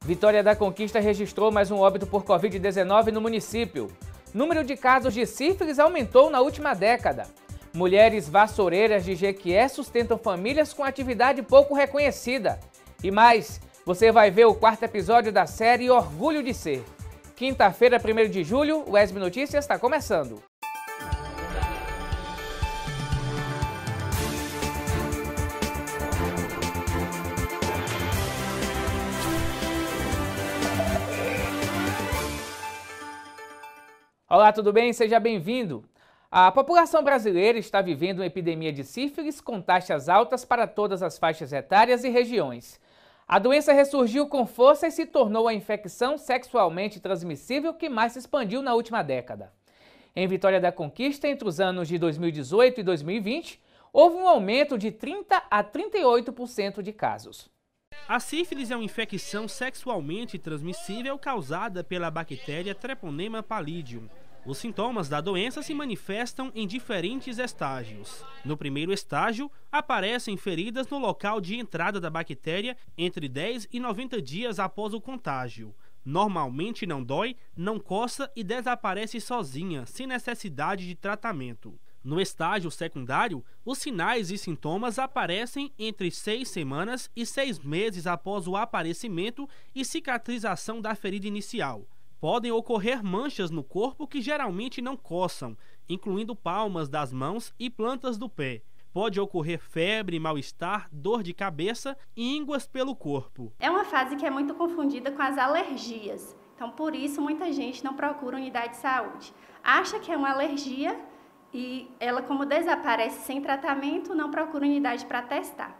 Vitória da Conquista registrou mais um óbito por Covid-19 no município. Número de casos de sífilis aumentou na última década. Mulheres vassoureiras de Jequié sustentam famílias com atividade pouco reconhecida. E mais, você vai ver o quarto episódio da série Orgulho de Ser. Quinta-feira, 1º de julho, o ESB Notícias está começando. Olá, tudo bem? Seja bem-vindo. A população brasileira está vivendo uma epidemia de sífilis com taxas altas para todas as faixas etárias e regiões. A doença ressurgiu com força e se tornou a infecção sexualmente transmissível que mais se expandiu na última década. Em Vitória da Conquista, entre os anos de 2018 e 2020, houve um aumento de 30% a 38% de casos. A sífilis é uma infecção sexualmente transmissível causada pela bactéria Treponema pallidum. Os sintomas da doença se manifestam em diferentes estágios. No primeiro estágio, aparecem feridas no local de entrada da bactéria entre 10 e 90 dias após o contágio. Normalmente não dói, não coça e desaparece sozinha, sem necessidade de tratamento. No estágio secundário, os sinais e sintomas aparecem entre 6 semanas e 6 meses após o aparecimento e cicatrização da ferida inicial. Podem ocorrer manchas no corpo que geralmente não coçam, incluindo palmas das mãos e plantas do pé. Pode ocorrer febre, mal-estar, dor de cabeça e ínguas pelo corpo. É uma fase que é muito confundida com as alergias. Então, por isso, muita gente não procura unidade de saúde. Acha que é uma alergia e ela, como desaparece sem tratamento, não procura unidade para testar.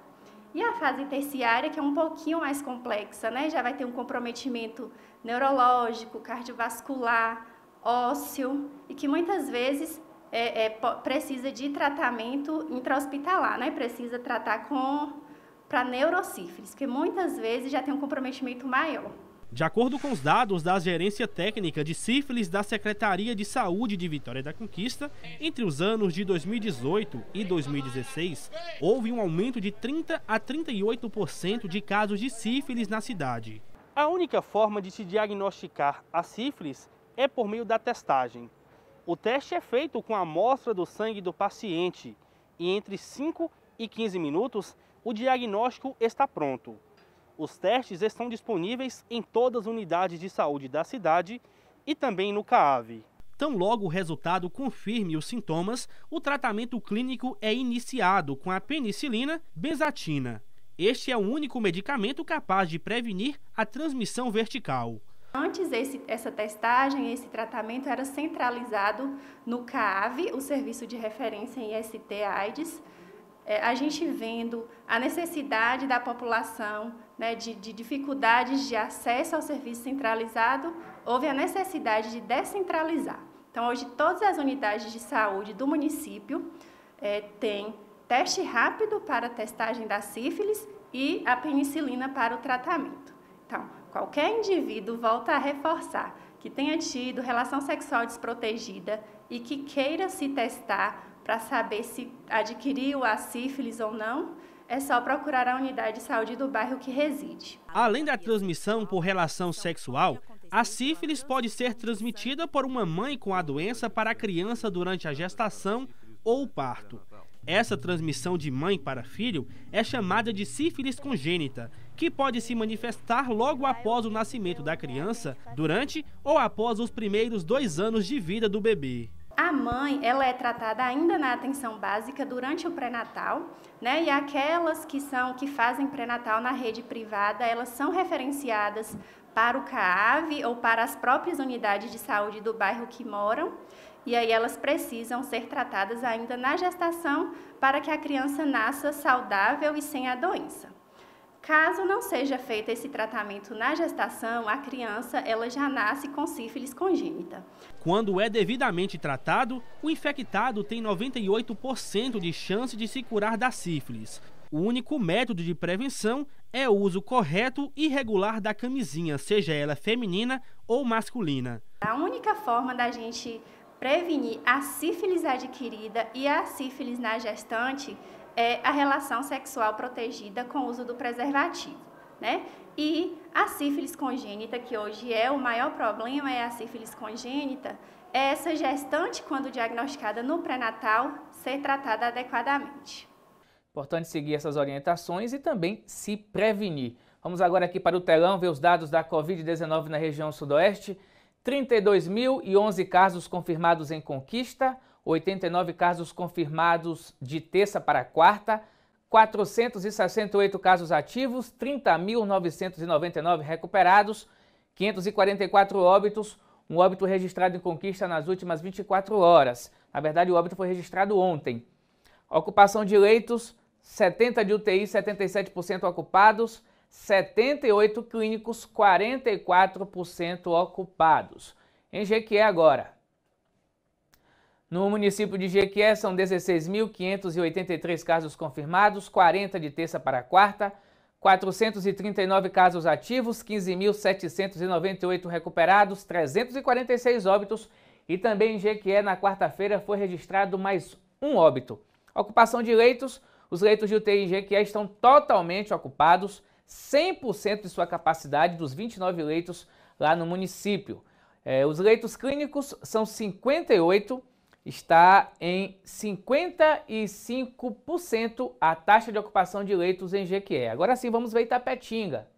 E a fase terciária, que é um pouquinho mais complexa, né? Já vai ter um comprometimento neurológico, cardiovascular, ósseo e que muitas vezes precisa de tratamento intra-hospitalar, né? Precisa tratar para neurosífilis, porque muitas vezes já tem um comprometimento maior. De acordo com os dados da Gerência Técnica de Sífilis da Secretaria de Saúde de Vitória da Conquista, entre os anos de 2018 e 2016, houve um aumento de 30% a 38% de casos de sífilis na cidade. A única forma de se diagnosticar a sífilis é por meio da testagem. O teste é feito com a amostra do sangue do paciente e entre 5 e 15 minutos o diagnóstico está pronto. Os testes estão disponíveis em todas as unidades de saúde da cidade e também no CAAV. Tão logo o resultado confirme os sintomas, o tratamento clínico é iniciado com a penicilina benzatina. Este é o único medicamento capaz de prevenir a transmissão vertical. Antes, essa testagem, esse tratamento era centralizado no CAAV, o Serviço de Referência em ST/AIDS. A gente vendo a necessidade da população, né, de dificuldades de acesso ao serviço centralizado, houve a necessidade de descentralizar. Então, hoje, todas as unidades de saúde do município têm teste rápido para a testagem da sífilis e a penicilina para o tratamento. Então, qualquer indivíduo, volta a reforçar, que tenha tido relação sexual desprotegida e que queira se testar para saber se adquiriu a sífilis ou não, é só procurar a unidade de saúde do bairro que reside. Além da transmissão por relação sexual, a sífilis pode ser transmitida por uma mãe com a doença para a criança durante a gestação ou o parto. Essa transmissão de mãe para filho é chamada de sífilis congênita, que pode se manifestar logo após o nascimento da criança, durante ou após os primeiros 2 anos de vida do bebê. A mãe, ela é tratada ainda na atenção básica durante o pré-natal, né? E aquelas que fazem pré-natal na rede privada, elas são referenciadas para o CAAV ou para as próprias unidades de saúde do bairro que moram. E aí elas precisam ser tratadas ainda na gestação para que a criança nasça saudável e sem a doença. Caso não seja feito esse tratamento na gestação, a criança ela já nasce com sífilis congênita. Quando é devidamente tratado, o infectado tem 98% de chance de se curar da sífilis. O único método de prevenção é o uso correto e regular da camisinha, seja ela feminina ou masculina. A única forma da gente prevenir a sífilis adquirida e a sífilis na gestante é a relação sexual protegida com o uso do preservativo. né? E a sífilis congênita, que hoje é o maior problema, é a sífilis congênita, é essa gestante, quando diagnosticada no pré-natal, ser tratada adequadamente. Importante seguir essas orientações e também se prevenir. Vamos agora aqui para o telão ver os dados da Covid-19 na região sudoeste. 32.011 casos confirmados em Conquista, 89 casos confirmados de terça para quarta, 468 casos ativos, 30.999 recuperados, 544 óbitos, um óbito registrado em Conquista nas últimas 24 horas. Na verdade, o óbito foi registrado ontem. Ocupação de leitos, 70 de UTI, 77% ocupados, 78 clínicos, 44% ocupados. Em Jequié agora. No município de Jequié são 16.583 casos confirmados, 40 de terça para quarta, 439 casos ativos, 15.798 recuperados, 346 óbitos e também em Jequié na quarta-feira foi registrado mais um óbito. Ocupação de leitos, os leitos de UTI em Jequié estão totalmente ocupados, 100% de sua capacidade dos 29 leitos lá no município. Os leitos clínicos são 58, está em 55% a taxa de ocupação de leitos em Jequié. Agora sim, vamos ver Itapetinga.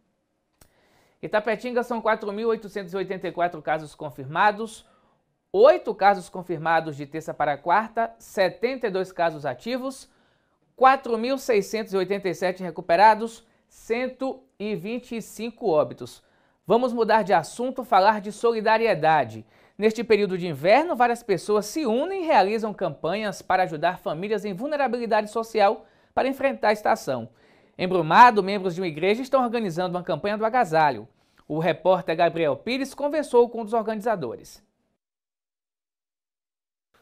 Itapetinga são 4.884 casos confirmados, 8 casos confirmados de terça para quarta, 72 casos ativos, 4.687 recuperados, 125 óbitos. Vamos mudar de assunto, falar de solidariedade. Neste período de inverno, várias pessoas se unem e realizam campanhas para ajudar famílias em vulnerabilidade social para enfrentar a estação. Em Brumado, membros de uma igreja estão organizando uma campanha do agasalho. O repórter Gabriel Pires conversou com um dos organizadores.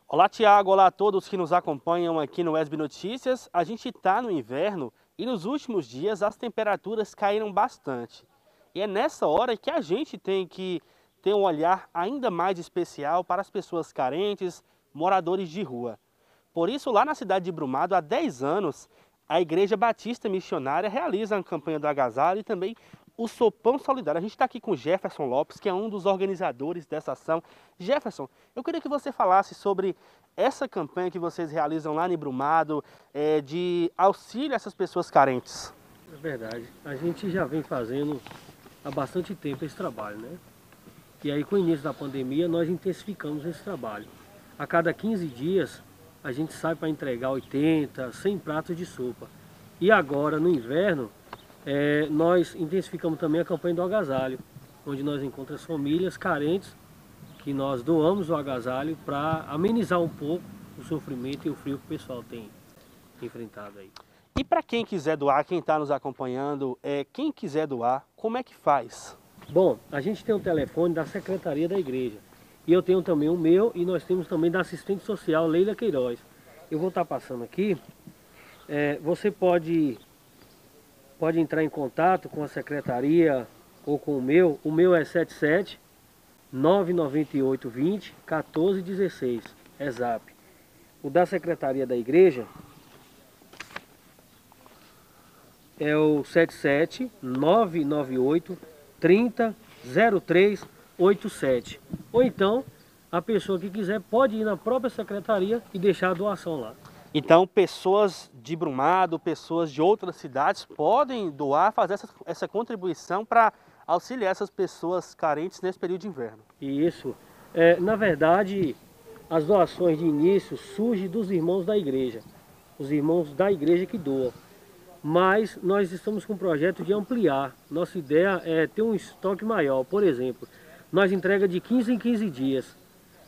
Olá, Tiago. Olá a todos que nos acompanham aqui no ESB Notícias. A gente está no inverno e nos últimos dias as temperaturas caíram bastante. E é nessa hora que a gente tem que ter um olhar ainda mais especial para as pessoas carentes, moradores de rua. Por isso, lá na cidade de Brumado, há 10 anos, a Igreja Batista Missionária realiza a campanha do agasalho e também o Sopão Solidário. A gente está aqui com o Jefferson Lopes, que é um dos organizadores dessa ação. Jefferson, eu queria que você falasse sobre essa campanha que vocês realizam lá em Brumado, de auxílio a essas pessoas carentes. É verdade. A gente já vem fazendo há bastante tempo esse trabalho, né? E aí, com o início da pandemia, nós intensificamos esse trabalho. A cada 15 dias, a gente sai para entregar 80, 100 pratos de sopa. E agora, no inverno, nós intensificamos também a campanha do agasalho, onde nós encontramos famílias carentes que nós doamos o agasalho para amenizar um pouco o sofrimento e o frio que o pessoal tem enfrentado aí. E para quem quiser doar, quem está nos acompanhando, quem quiser doar, como é que faz? Bom, a gente tem um telefone da Secretaria da Igreja. E eu tenho também o meu e nós temos também da assistente social Leila Queiroz. Eu vou estar passando aqui. Você pode entrar em contato com a Secretaria ou com o meu. O meu é 77 998 20 14 16. É Zap. O da Secretaria da Igreja é o 77 998 30 03 87. Ou então, a pessoa que quiser pode ir na própria secretaria e deixar a doação lá. Então, pessoas de Brumado, pessoas de outras cidades podem doar, fazer essa contribuição para auxiliar essas pessoas carentes nesse período de inverno. Isso. Na verdade, as doações de início surgem dos irmãos da igreja. Os irmãos da igreja que doam. Mas nós estamos com um projeto de ampliar. Nossa ideia é ter um estoque maior. Por exemplo, nós entrega de 15 em 15 dias.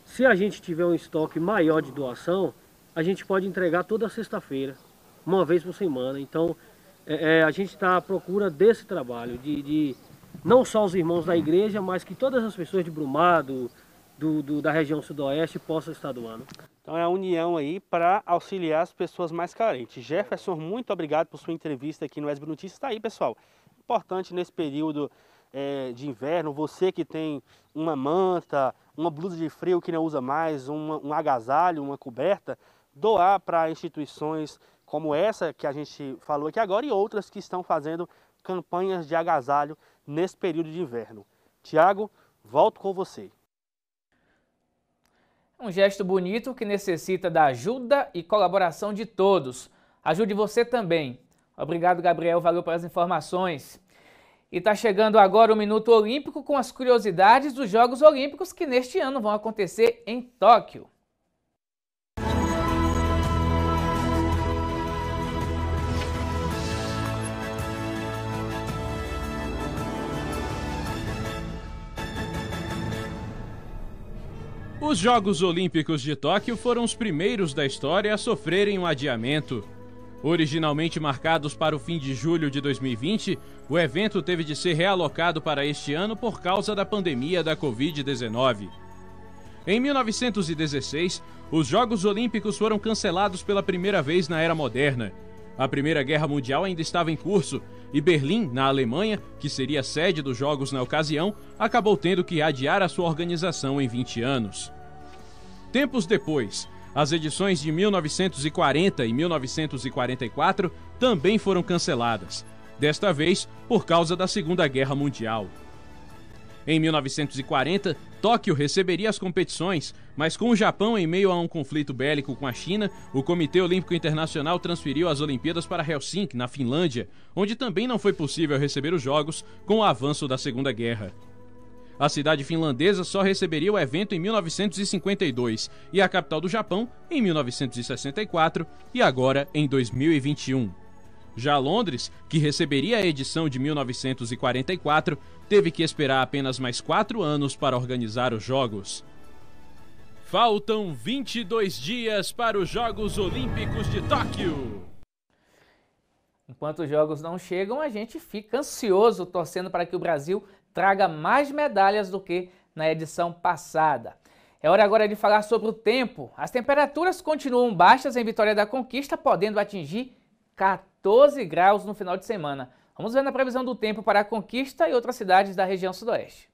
Se a gente tiver um estoque maior de doação, a gente pode entregar toda sexta-feira, uma vez por semana. Então, a gente está à procura desse trabalho, de não só os irmãos da igreja, mas que todas as pessoas de Brumado, da região sudoeste possam estar doando. Então é a união aí para auxiliar as pessoas mais carentes. Jefferson, muito obrigado por sua entrevista aqui no ESB Notícias. Está aí, pessoal. Importante nesse período de inverno, você que tem uma manta, uma blusa de frio que não usa mais, um agasalho, uma coberta, doar para instituições como essa que a gente falou aqui agora e outras que estão fazendo campanhas de agasalho nesse período de inverno. Tiago, volto com você. Um gesto bonito que necessita da ajuda e colaboração de todos. Ajude você também. Obrigado, Gabriel. Valeu pelas informações. E está chegando agora o Minuto Olímpico com as curiosidades dos Jogos Olímpicos que neste ano vão acontecer em Tóquio. Os Jogos Olímpicos de Tóquio foram os primeiros da história a sofrerem um adiamento. Originalmente marcados para o fim de julho de 2020, o evento teve de ser realocado para este ano por causa da pandemia da Covid-19. Em 1916, os Jogos Olímpicos foram cancelados pela primeira vez na Era Moderna. A Primeira Guerra Mundial ainda estava em curso e Berlim, na Alemanha, que seria sede dos Jogos na ocasião, acabou tendo que adiar a sua organização em 20 anos. Tempos depois, as edições de 1940 e 1944 também foram canceladas, desta vez por causa da Segunda Guerra Mundial. Em 1940, Tóquio receberia as competições, mas com o Japão em meio a um conflito bélico com a China, o Comitê Olímpico Internacional transferiu as Olimpíadas para Helsinki, na Finlândia, onde também não foi possível receber os Jogos com o avanço da Segunda Guerra. A cidade finlandesa só receberia o evento em 1952 e a capital do Japão em 1964 e agora em 2021. Já Londres, que receberia a edição de 1944, teve que esperar apenas mais 4 anos para organizar os Jogos. Faltam 22 dias para os Jogos Olímpicos de Tóquio. Enquanto os Jogos não chegam, a gente fica ansioso torcendo para que o Brasil traga mais medalhas do que na edição passada. É hora agora de falar sobre o tempo. As temperaturas continuam baixas em Vitória da Conquista, podendo atingir 14 graus no final de semana. Vamos ver na previsão do tempo para a Conquista e outras cidades da região sudoeste.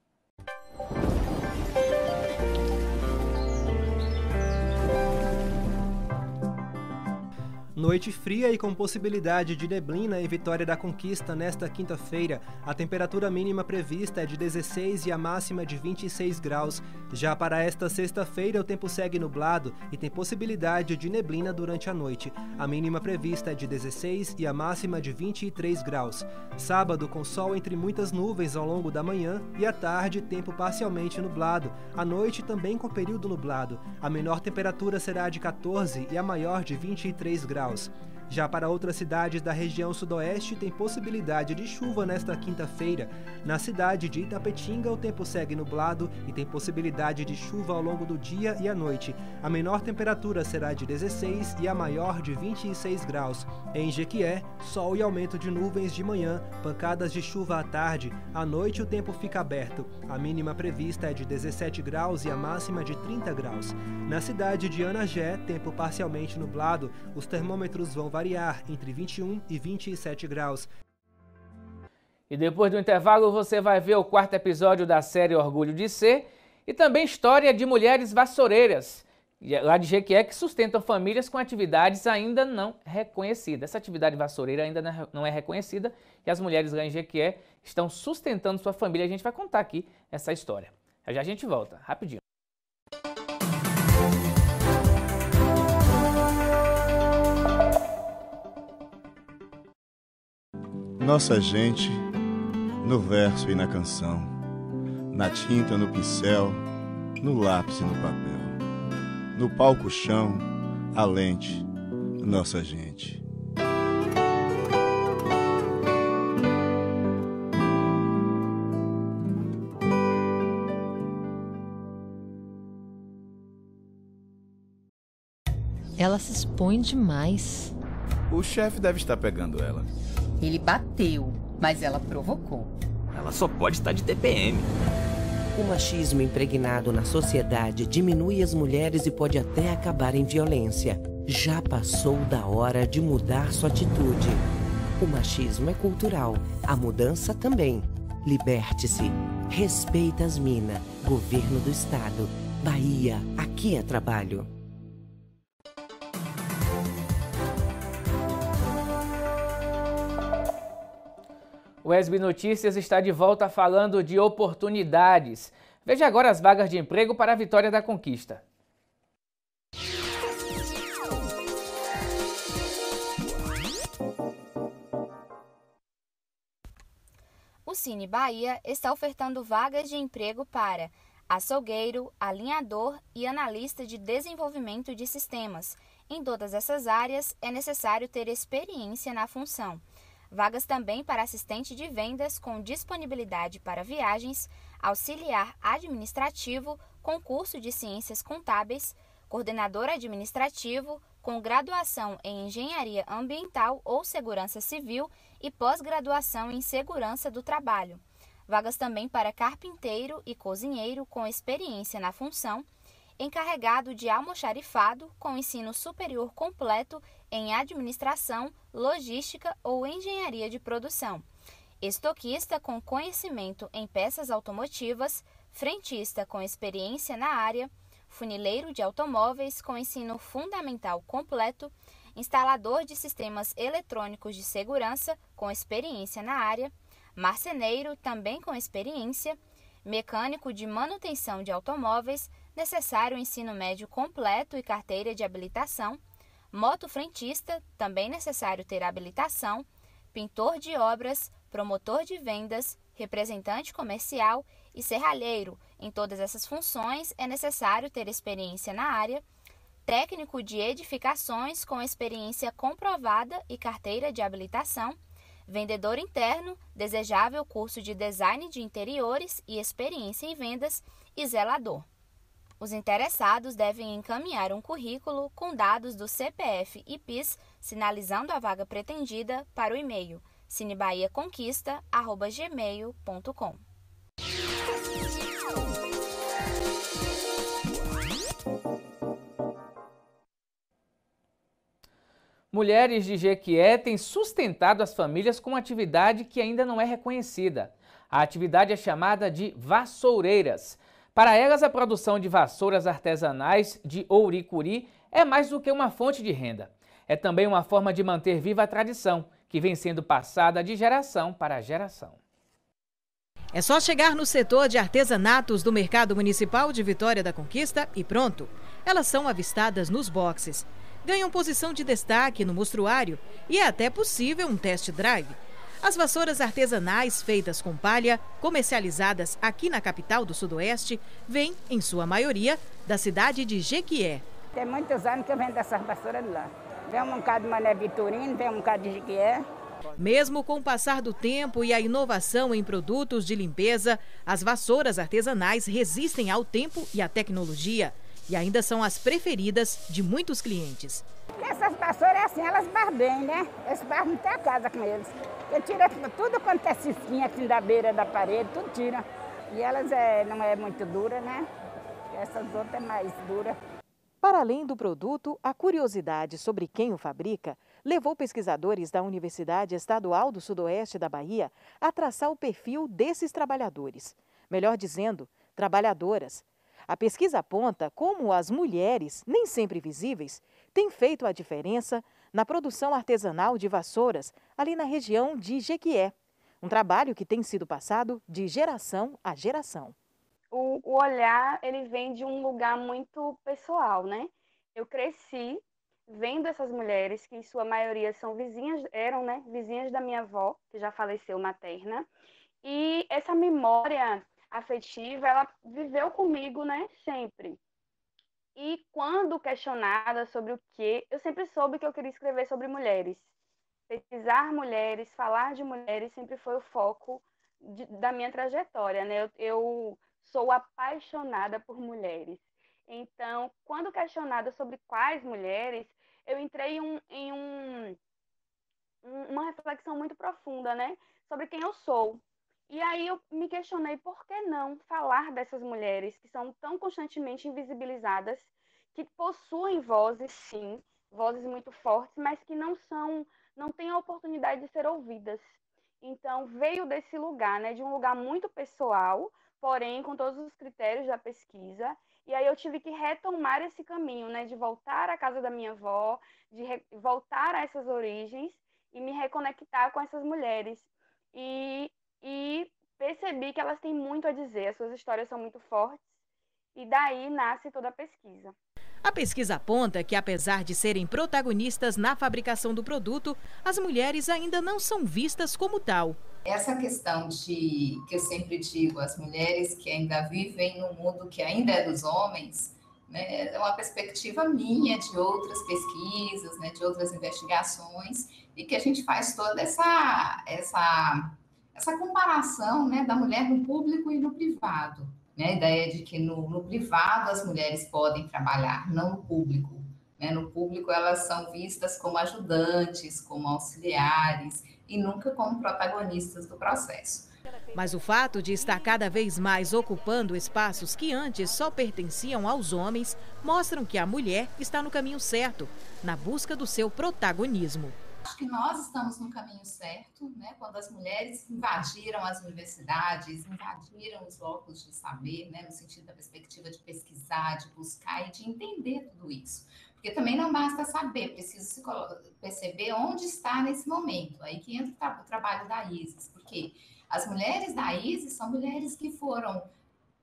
Noite fria e com possibilidade de neblina em Vitória da Conquista nesta quinta-feira. A temperatura mínima prevista é de 16 e a máxima de 26 graus. Já para esta sexta-feira, o tempo segue nublado e tem possibilidade de neblina durante a noite. A mínima prevista é de 16 e a máxima de 23 graus. Sábado, com sol entre muitas nuvens ao longo da manhã e à tarde, tempo parcialmente nublado. À noite, também com período nublado. A menor temperatura será de 14 e a maior de 23 graus. Já para outras cidades da região sudoeste, tem possibilidade de chuva nesta quinta-feira. Na cidade de Itapetinga, o tempo segue nublado e tem possibilidade de chuva ao longo do dia e à noite. A menor temperatura será de 16 e a maior de 26 graus. Em Jequié, sol e aumento de nuvens de manhã, pancadas de chuva à tarde. À noite, o tempo fica aberto. A mínima prevista é de 17 graus e a máxima de 30 graus. Na cidade de Anagé, tempo parcialmente nublado. Os termômetros vão variar entre 21 e 27 graus. E depois do intervalo você vai ver o 4º episódio da série Orgulho de Ser e também história de mulheres vassoureiras, lá de Jequié, que sustentam famílias com atividades ainda não reconhecidas. Essa atividade vassoureira ainda não é reconhecida e as mulheres lá em Jequié estão sustentando sua família. A gente vai contar aqui essa história. Já a gente volta, rapidinho. Nossa gente, no verso e na canção, na tinta, no pincel, no lápis e no papel, no palco chão, a lente, nossa gente. Ela se expõe demais. O chefe deve estar pegando ela. Ele bateu, mas ela provocou. Ela só pode estar de TPM. O machismo impregnado na sociedade diminui as mulheres e pode até acabar em violência. Já passou da hora de mudar sua atitude. O machismo é cultural, a mudança também. Liberte-se. Respeita as minas. Governo do Estado. Bahia, aqui é trabalho. O SB Notícias está de volta falando de oportunidades. Veja agora as vagas de emprego para a Vitória da Conquista. O Cine Bahia está ofertando vagas de emprego para açougueiro, alinhador e analista de desenvolvimento de sistemas. Em todas essas áreas, é necessário ter experiência na função. Vagas também para assistente de vendas com disponibilidade para viagens, auxiliar administrativo com curso de ciências contábeis, coordenador administrativo com graduação em engenharia ambiental ou segurança civil e pós-graduação em segurança do trabalho. Vagas também para carpinteiro e cozinheiro com experiência na função, encarregado de almoxarifado com ensino superior completo em administração, logística ou engenharia de produção, estoquista com conhecimento em peças automotivas, frentista com experiência na área, funileiro de automóveis com ensino fundamental completo, instalador de sistemas eletrônicos de segurança com experiência na área, marceneiro também com experiência, mecânico de manutenção de automóveis, necessário ensino médio completo e carteira de habilitação, motofrentista, também necessário ter habilitação, pintor de obras, promotor de vendas, representante comercial e serralheiro. Em todas essas funções é necessário ter experiência na área, técnico de edificações com experiência comprovada e carteira de habilitação, vendedor interno, desejável curso de design de interiores e experiência em vendas e zelador. Os interessados devem encaminhar um currículo com dados do CPF e PIS, sinalizando a vaga pretendida para o e-mail cinebahiaconquista@gmail.com. Mulheres de Jequié têm sustentado as famílias com uma atividade que ainda não é reconhecida. A atividade é chamada de vassoureiras. Para elas, a produção de vassouras artesanais de ouricuri é mais do que uma fonte de renda. É também uma forma de manter viva a tradição, que vem sendo passada de geração para geração. É só chegar no setor de artesanatos do Mercado Municipal de Vitória da Conquista e pronto. Elas são avistadas nos boxes. Ganham posição de destaque no mostruário e é até possível um test drive. As vassouras artesanais feitas com palha, comercializadas aqui na capital do Sudoeste, vêm, em sua maioria, da cidade de Jequié. Tem muitos anos que eu vendo essas vassouras de lá. Vem um bocado de Mané Vitorino, vem um bocado de Jequié. Mesmo com o passar do tempo e a inovação em produtos de limpeza, as vassouras artesanais resistem ao tempo e à tecnologia e ainda são as preferidas de muitos clientes. Essas vassouras, assim, elas barbem, né? Eles barbam até a casa com eles. Eu tiro tudo quanto é cisquinha aqui da beira da parede, tudo tira. E elas não é muito dura, né? Essas outras é mais dura. Para além do produto, a curiosidade sobre quem o fabrica levou pesquisadores da Universidade Estadual do Sudoeste da Bahia a traçar o perfil desses trabalhadores. Melhor dizendo, trabalhadoras. A pesquisa aponta como as mulheres, nem sempre visíveis, têm feito a diferença na produção artesanal de vassouras ali na região de Jequié. Um trabalho que tem sido passado de geração a geração. O olhar, ele vem de um lugar muito pessoal, né? Eu cresci vendo essas mulheres, que em sua maioria são vizinhas, eram, né, vizinhas da minha avó, que já faleceu materna, e essa memória afetiva, ela viveu comigo, né, sempre. E quando questionada sobre o que, eu sempre soube que eu queria escrever sobre mulheres. Pesquisar mulheres, falar de mulheres sempre foi o foco da minha trajetória, né? Eu sou apaixonada por mulheres. Então, quando questionada sobre quais mulheres, eu entrei em uma reflexão muito profunda, né? Sobre quem eu sou. E aí eu me questionei por que não falar dessas mulheres que são tão constantemente invisibilizadas, que possuem vozes, sim, vozes muito fortes, mas que não têm a oportunidade de ser ouvidas. Então veio desse lugar, né, de um lugar muito pessoal, porém com todos os critérios da pesquisa. E aí eu tive que retomar esse caminho, né, de voltar à casa da minha avó, de voltar a essas origens e me reconectar com essas mulheres. e percebi que elas têm muito a dizer, as suas histórias são muito fortes, e daí nasce toda a pesquisa. A pesquisa aponta que, apesar de serem protagonistas na fabricação do produto, as mulheres ainda não são vistas como tal. Essa questão que eu sempre digo, as mulheres que ainda vivem num mundo que ainda é dos homens, né, é uma perspectiva minha de outras pesquisas, né, de outras investigações, e que a gente faz toda essa comparação, né, da mulher no público e no privado. Né, a ideia de que no privado as mulheres podem trabalhar, não no público. Né? No público elas são vistas como ajudantes, como auxiliares e nunca como protagonistas do processo. Mas o fato de estar cada vez mais ocupando espaços que antes só pertenciam aos homens mostram que a mulher está no caminho certo, na busca do seu protagonismo. Acho que nós estamos no caminho certo, né? Quando as mulheres invadiram as universidades, invadiram os blocos de saber, né? No sentido da perspectiva de pesquisar, de buscar e de entender tudo isso. Porque também não basta saber, preciso perceber onde está nesse momento. Aí que entra o trabalho da ISIS, porque as mulheres da ISIS são mulheres que foram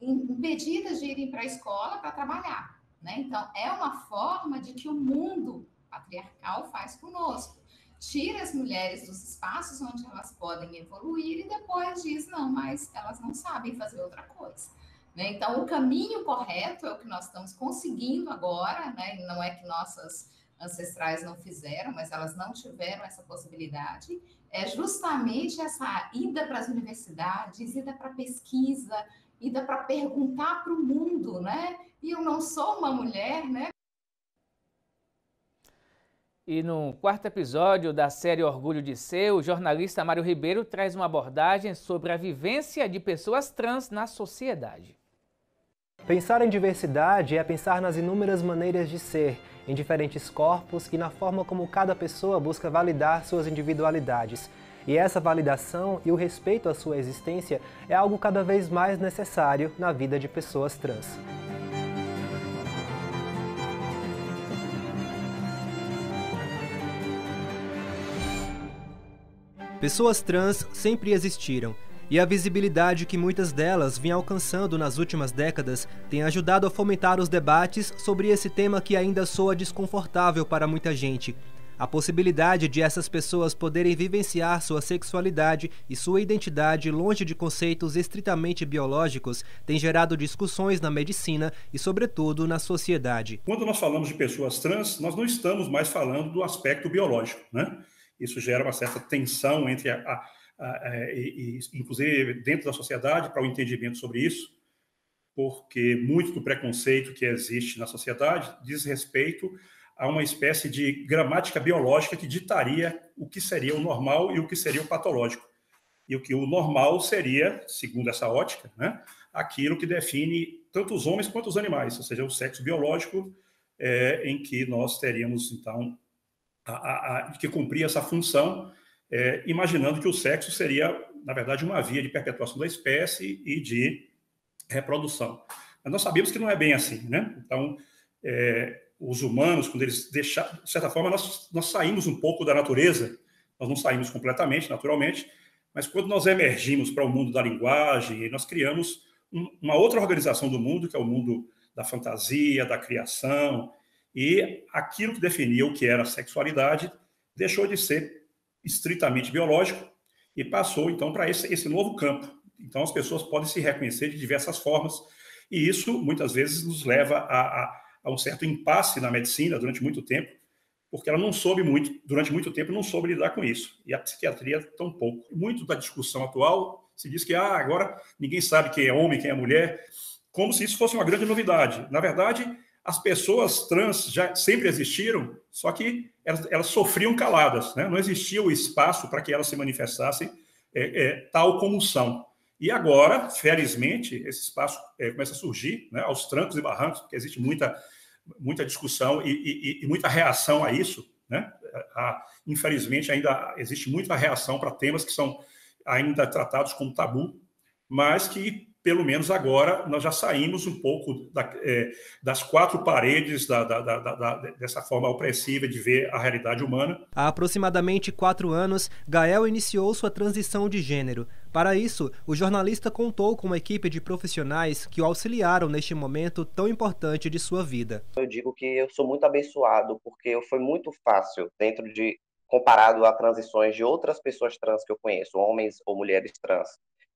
impedidas de irem para a escola para trabalhar, né? Então, é uma forma de que o mundo patriarcal faz conosco. Tira as mulheres dos espaços onde elas podem evoluir e depois diz, não, mas elas não sabem fazer outra coisa. Né? Então, o caminho correto é o que nós estamos conseguindo agora, né? Não é que nossas ancestrais não fizeram, mas elas não tiveram essa possibilidade, é justamente essa ida para as universidades, ida para a pesquisa, ida para perguntar para o mundo, né? E eu não sou uma mulher, né? E no quarto episódio da série Orgulho de Ser, o jornalista Mário Ribeiro traz uma abordagem sobre a vivência de pessoas trans na sociedade. Pensar em diversidade é pensar nas inúmeras maneiras de ser, em diferentes corpos e na forma como cada pessoa busca validar suas individualidades. E essa validação e o respeito à sua existência é algo cada vez mais necessário na vida de pessoas trans. Pessoas trans sempre existiram, e a visibilidade que muitas delas vêm alcançando nas últimas décadas tem ajudado a fomentar os debates sobre esse tema que ainda soa desconfortável para muita gente. A possibilidade de essas pessoas poderem vivenciar sua sexualidade e sua identidade longe de conceitos estritamente biológicos tem gerado discussões na medicina e, sobretudo, na sociedade. Quando nós falamos de pessoas trans, nós não estamos mais falando do aspecto biológico, né? Isso gera uma certa tensão entre inclusive dentro da sociedade para o entendimento sobre isso, porque muito do preconceito que existe na sociedade diz respeito a uma espécie de gramática biológica que ditaria o que seria o normal e o que seria o patológico. E o que o normal seria, segundo essa ótica, né, aquilo que define tanto os homens quanto os animais, ou seja, o sexo biológico em que nós teríamos, então, que cumprir essa função, imaginando que o sexo seria, na verdade, uma via de perpetuação da espécie e de reprodução. Mas nós sabemos que não é bem assim, né? Então, os humanos, quando eles deixaram, de certa forma, nós saímos um pouco da natureza, nós não saímos completamente, naturalmente, mas quando nós emergimos para o mundo da linguagem, nós criamos uma outra organização do mundo, que é o mundo da fantasia, da criação, e aquilo que definia o que era a sexualidade deixou de ser estritamente biológico e passou, então, para esse novo campo. Então, as pessoas podem se reconhecer de diversas formas, e isso, muitas vezes, nos leva a um certo impasse na medicina durante muito tempo, porque ela não soube durante muito tempo, não soube lidar com isso. E a psiquiatria tampouco. Muito da discussão atual se diz que agora ninguém sabe quem é homem, quem é mulher, como se isso fosse uma grande novidade. Na verdade, as pessoas trans já sempre existiram, só que elas sofriam caladas, né? Não existia o espaço para que elas se manifestassem tal como são. E agora, felizmente, esse espaço começa a surgir, né, aos trancos e barrancos, porque existe muita discussão e muita reação a isso, né? Infelizmente, ainda existe muita reação para temas que são ainda tratados como tabu, mas que pelo menos agora nós já saímos um pouco das quatro paredes dessa forma opressiva de ver a realidade humana. Há aproximadamente 4 anos, Gael iniciou sua transição de gênero. Para isso, o jornalista contou com uma equipe de profissionais que o auxiliaram neste momento tão importante de sua vida. Eu digo que eu sou muito abençoado, porque foi muito fácil, comparado a transições de outras pessoas trans que eu conheço, homens ou mulheres trans.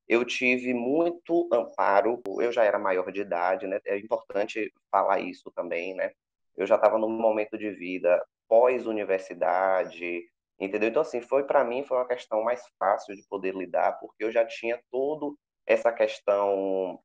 Eu tive muito amparo, eu já era maior de idade, né? É importante falar isso também, né? Eu já estava num momento de vida pós-universidade, entendeu? Então, assim, para mim foi uma questão mais fácil de poder lidar, porque eu já tinha toda essa questão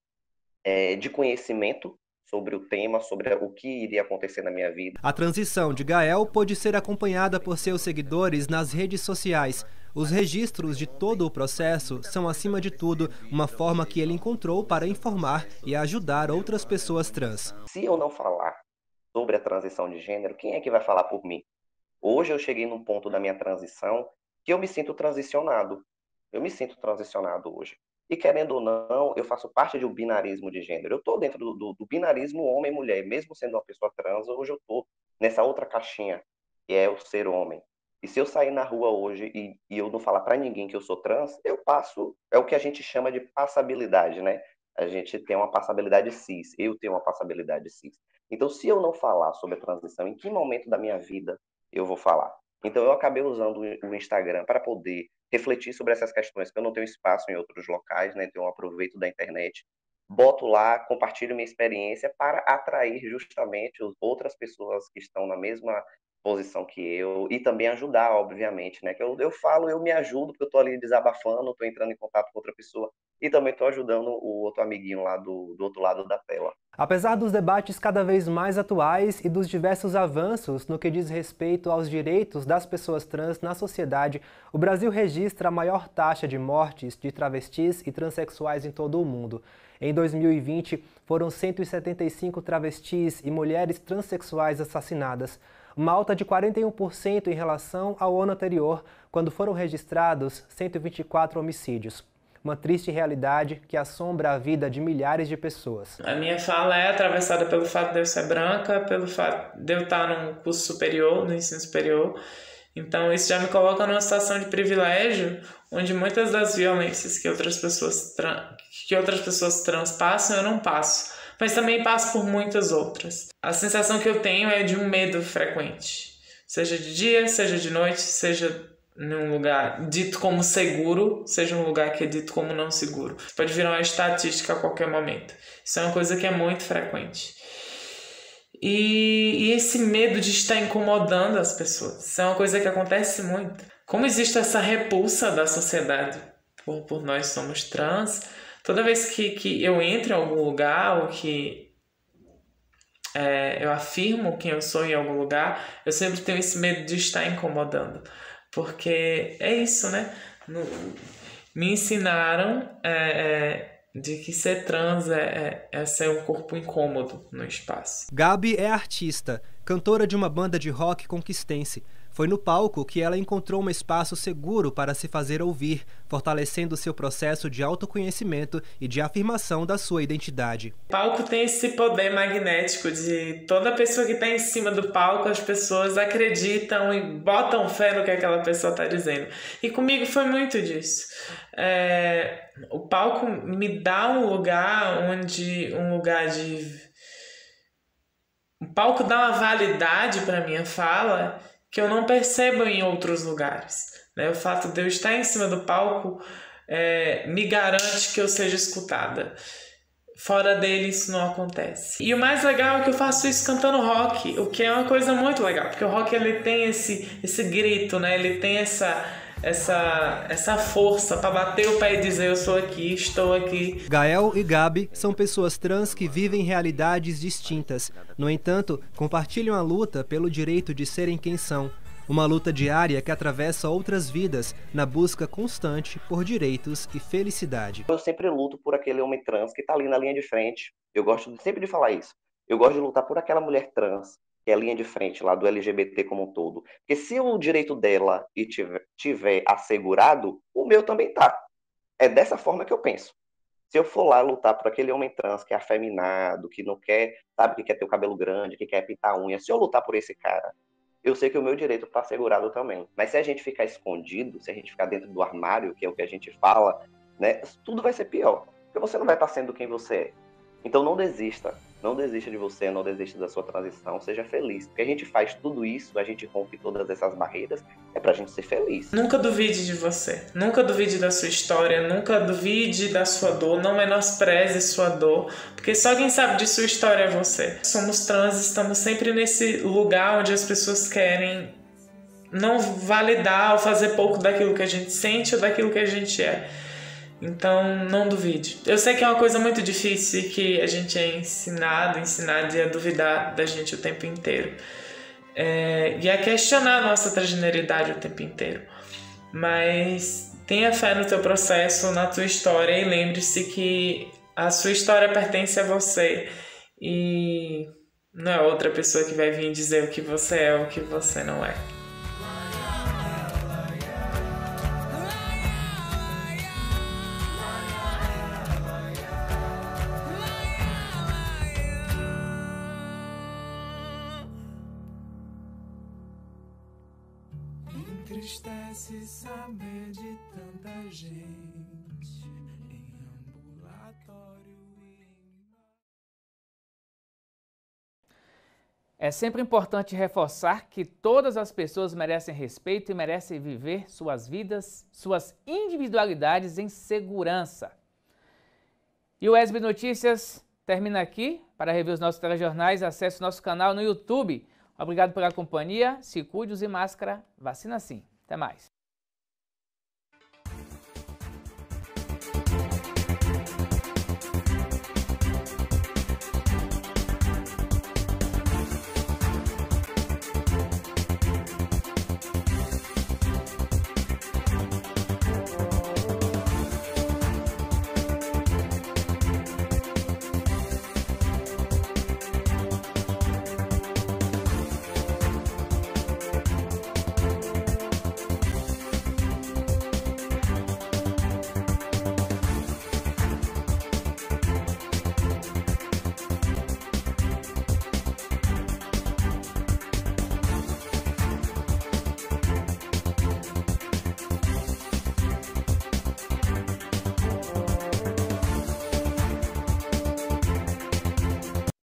de conhecimento sobre o tema, sobre o que iria acontecer na minha vida. A transição de Gael pôde ser acompanhada por seus seguidores nas redes sociais. Os registros de todo o processo são, acima de tudo, uma forma que ele encontrou para informar e ajudar outras pessoas trans. Se eu não falar sobre a transição de gênero, quem é que vai falar por mim? Hoje eu cheguei num ponto da minha transição que eu me sinto transicionado. Eu me sinto transicionado hoje. E querendo ou não, eu faço parte de um binarismo de gênero. Eu estou dentro do binarismo homem-mulher. Mesmo sendo uma pessoa trans, hoje eu estou nessa outra caixinha, que é o ser homem. E se eu sair na rua hoje e eu não falar para ninguém que eu sou trans, eu passo, é o que a gente chama de passabilidade, né? A gente tem uma passabilidade cis, eu tenho uma passabilidade cis. Então, se eu não falar sobre a transição, em que momento da minha vida eu vou falar? Então, eu acabei usando o Instagram para poder refletir sobre essas questões, que eu não tenho espaço em outros locais, né? Então, eu aproveito da internet, boto lá, compartilho minha experiência para atrair justamente outras pessoas que estão na mesma posição que eu, e também ajudar, obviamente, né? Que eu falo, eu me ajudo, porque eu estou ali desabafando, estou entrando em contato com outra pessoa, e também estou ajudando o outro amiguinho lá do outro lado da tela. Apesar dos debates cada vez mais atuais e dos diversos avanços no que diz respeito aos direitos das pessoas trans na sociedade, o Brasil registra a maior taxa de mortes de travestis e transexuais em todo o mundo. Em 2020, foram 175 travestis e mulheres transexuais assassinadas, uma alta de 41% em relação ao ano anterior, quando foram registrados 124 homicídios. Uma triste realidade que assombra a vida de milhares de pessoas. A minha fala é atravessada pelo fato de eu ser branca, pelo fato de eu estar num curso superior, no ensino superior. Então isso já me coloca numa situação de privilégio, onde muitas das violências que outras pessoas trans passam, eu não passo. Mas também passo por muitas outras. A sensação que eu tenho é de um medo frequente. Seja de dia, seja de noite, seja num lugar dito como seguro, seja um lugar que é dito como não seguro. Pode virar uma estatística a qualquer momento. Isso é uma coisa que é muito frequente. E esse medo de estar incomodando as pessoas, isso é uma coisa que acontece muito. Como existe essa repulsa da sociedade por nós somos trans, toda vez que eu entro em algum lugar ou que eu afirmo quem eu sou em algum lugar, eu sempre tenho esse medo de estar incomodando. Porque é isso, né? Me ensinaram de que ser trans é ser um corpo incômodo no espaço. Gabi é artista, cantora de uma banda de rock conquistense. Foi no palco que ela encontrou um espaço seguro para se fazer ouvir, fortalecendo seu processo de autoconhecimento e de afirmação da sua identidade. O palco tem esse poder magnético de toda pessoa que está em cima do palco, as pessoas acreditam e botam fé no que aquela pessoa está dizendo. E comigo foi muito disso. O palco me dá um lugar O palco dá uma validade para minha fala que eu não percebo em outros lugares. Né? O fato de eu estar em cima do palco me garante que eu seja escutada. Fora dele isso não acontece. E o mais legal é que eu faço isso cantando rock, o que é uma coisa muito legal, porque o rock ele tem esse grito, né? Ele tem essa força para bater o pé e dizer eu sou aqui, estou aqui. Gael e Gabi são pessoas trans que vivem realidades distintas. No entanto, compartilham a luta pelo direito de serem quem são. Uma luta diária que atravessa outras vidas na busca constante por direitos e felicidade. Eu sempre luto por aquele homem trans que está ali na linha de frente. Eu gosto sempre de falar isso. Eu gosto de lutar por aquela mulher trans que é a linha de frente lá do LGBT como um todo. Porque se o direito dela tiver assegurado, o meu também tá. É dessa forma que eu penso. Se eu for lá lutar por aquele homem trans que é afeminado, que não quer, sabe, que quer ter o cabelo grande, que quer pintar a unha, se eu lutar por esse cara, eu sei que o meu direito está assegurado também. Mas se a gente ficar escondido, se a gente ficar dentro do armário, que é o que a gente fala, né, tudo vai ser pior. Porque você não vai estar sendo quem você é. Então não desista. Não desista de você, não desista da sua transição, seja feliz. Porque a gente faz tudo isso, a gente rompe todas essas barreiras, é pra gente ser feliz. Nunca duvide de você, nunca duvide da sua história, nunca duvide da sua dor, não menospreze sua dor, porque só quem sabe de sua história é você. Somos trans, estamos sempre nesse lugar onde as pessoas querem não validar ou fazer pouco daquilo que a gente sente ou daquilo que a gente é. Então, não duvide. Eu sei que é uma coisa muito difícil e que a gente é ensinado a duvidar da gente o tempo inteiro. E a questionar a nossa transgeneridade o tempo inteiro. Mas tenha fé no teu processo, na tua história e lembre-se que a sua história pertence a você e não é outra pessoa que vai vir dizer o que você é ou o que você não é. Entristece saber de tanta gente em ambulatório É sempre importante reforçar que todas as pessoas merecem respeito e merecem viver suas vidas, suas individualidades em segurança. E o ESB Notícias termina aqui. Para rever os nossos telejornais, acesse o nosso canal no YouTube. Obrigado pela companhia, se cuide, use máscara, vacina sim. Até mais.